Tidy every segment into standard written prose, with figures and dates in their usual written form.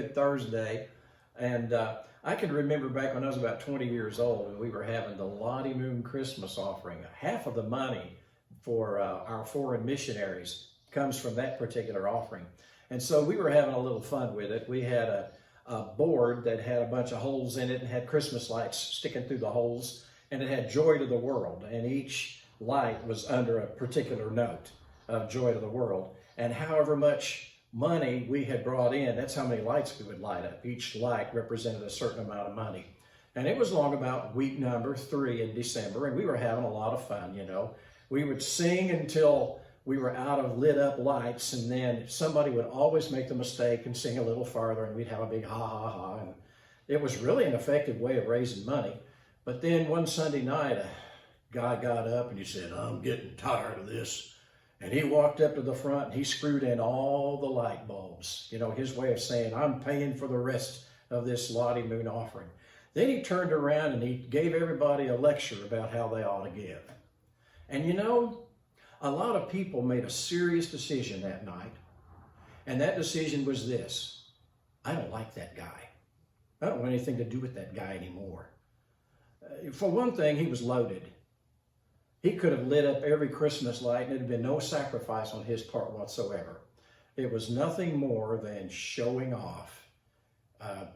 Good Thursday. And I can remember back when I was about 20 years old and we were having the Lottie Moon Christmas offering. Half of the money for our foreign missionaries comes from that particular offering. And so we were having a little fun with it. We had a board that had a bunch of holes in it and had Christmas lights sticking through the holes, and it had Joy to the World, and each light was under a particular note of Joy to the World. And however much money we had brought in, that's how many lights we would light up. Each light represented a certain amount of money. And it was long about week number 3 in December, and we were having a lot of fun, you know. We would sing until we were out of lit up lights, and then somebody would always make the mistake and sing a little farther, and we'd have a big ha ha ha. And it was really an effective way of raising money. But then one Sunday night, a guy got up and he said, "I'm getting tired of this." And he walked up to the front and he screwed in all the light bulbs. You know, his way of saying, "I'm paying for the rest of this Lottie Moon offering." Then he turned around and he gave everybody a lecture about how they ought to give. And you know, a lot of people made a serious decision that night. And that decision was this: I don't like that guy. I don't want anything to do with that guy anymore. For one thing, he was loaded. He could have lit up every Christmas light and it had been no sacrifice on his part whatsoever. It was nothing more than showing off,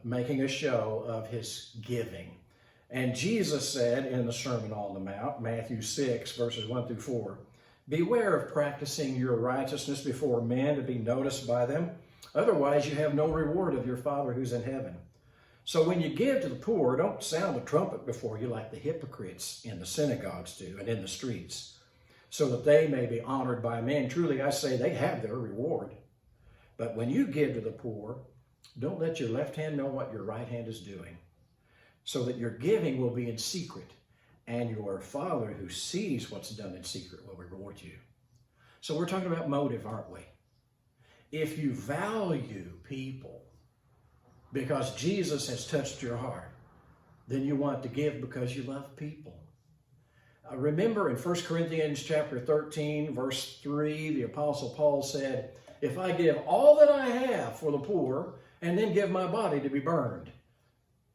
making a show of his giving. And Jesus said in the Sermon on the Mount, Matthew 6, verses 1 through 4, "Beware of practicing your righteousness before men to be noticed by them. Otherwise you have no reward of your Father who's in heaven. So when you give to the poor, don't sound the trumpet before you like the hypocrites in the synagogues do and in the streets, so that they may be honored by men. Truly I say, they have their reward. But when you give to the poor, don't let your left hand know what your right hand is doing, so that your giving will be in secret, and your Father who sees what's done in secret will reward you." So we're talking about motive, aren't we? If you value people because Jesus has touched your heart, then you want to give because you love people. Remember in 1 Corinthians chapter 13, verse 3, the Apostle Paul said, "If I give all that I have for the poor and then give my body to be burned,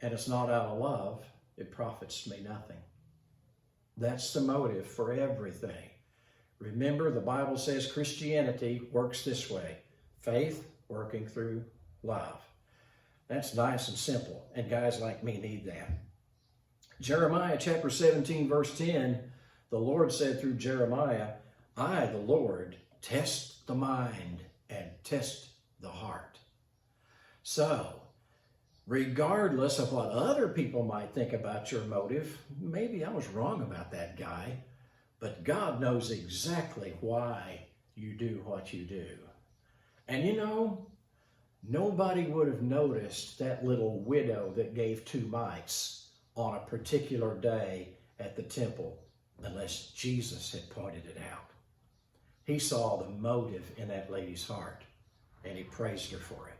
and it's not out of love, it profits me nothing." That's the motive for everything. Remember, the Bible says Christianity works this way: faith working through love. That's nice and simple, and guys like me need that. Jeremiah chapter 17, verse 10, the Lord said through Jeremiah, "I, the Lord, test the mind and test the heart." So, regardless of what other people might think about your motive, maybe I was wrong about that guy, but God knows exactly why you do what you do. And you know, nobody would have noticed that little widow that gave 2 mites on a particular day at the temple unless Jesus had pointed it out. He saw the motive in that lady's heart, and he praised her for it.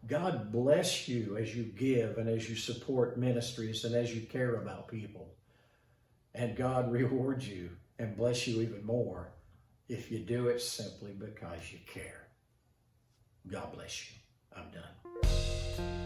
God bless you as you give and as you support ministries and as you care about people. And God reward you and bless you even more if you do it simply because you care. God bless you. I'm done.